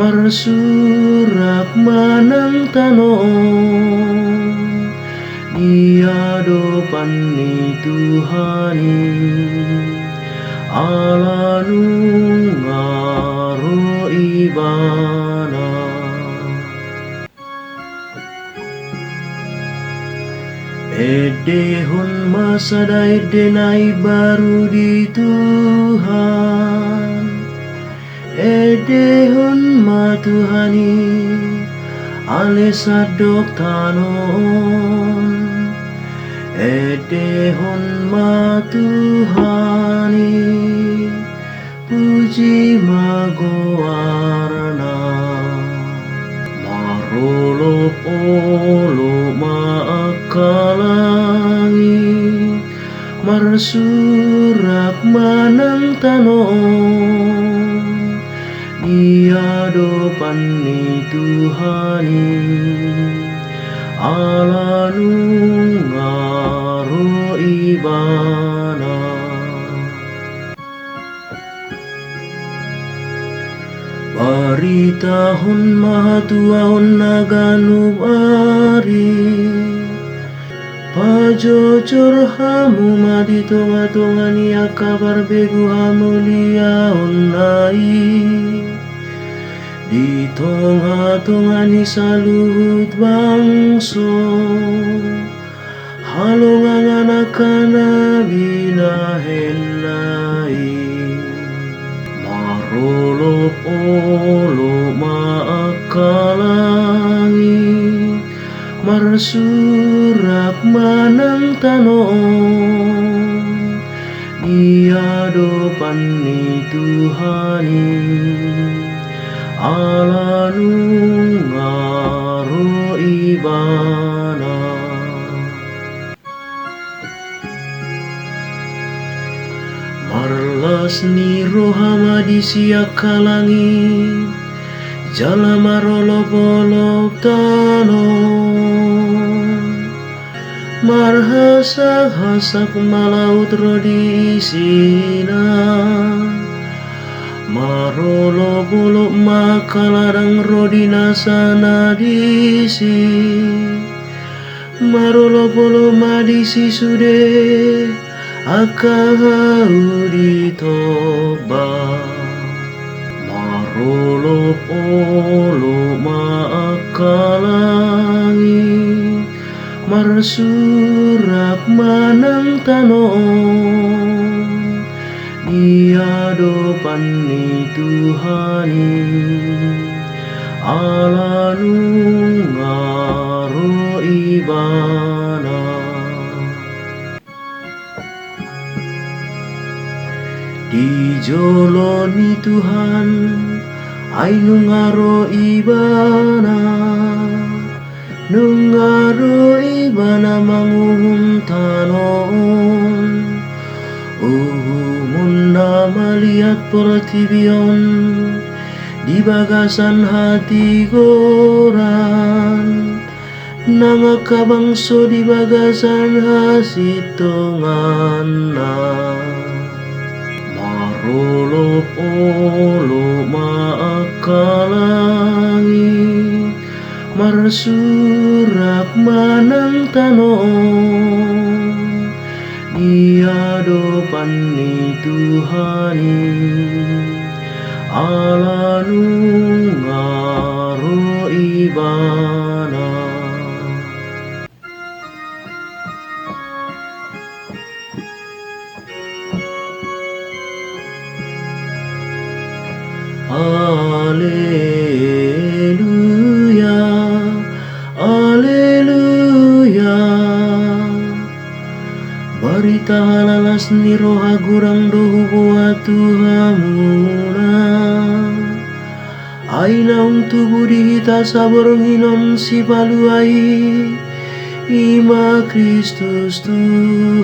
marsurak manang tanon di hadapan ni Tuhani Allah nungaro ibana edehon masada edenai baru di Tuhan edehon ma Tuhani ale sadok tanon edehon ma Tuhani puji magoarna marolop olo maakalangi marsurak manang tanon di hadapan ni Tuhani Allah nungaro ibana baritahon mahatuahon naganub ari pajojor hamu maditonga-tongani akabar begu hamu liaon nai di tonga-tongani saluhut bangso halongangan akana binahenai marolop olo maakalangi marsurak manang tanon di hadapan ni Tuhani Allah nungaro ibana marlas ni rohama di siaka langit jala marolop-olop tanon marhasak-hasak malaut rodi isina marolop-olop makaladang rodi nasana disi marolop-olop madisi sude akahau ditoba marolop-olop maakalangi marsurak manang tanon di hadapan ni Tuhani Allah nungaro ibana dijoloni Tuhan ai nungaro ibana nungaro ibana manguhum tanon munda melihat pertibion di bagasan hati goran nangaka bangso di bagasan hasitonganna marolop-olop maakalangi marsurak manang tanon di hadapan ni Tuhani Allah nungaro ibana Haleluya Haleluya barita halalas ni roha gurang dohu buat Tuhamuna ainaung tubuh dihita sabornginon si paluai ima Kristus Tuhan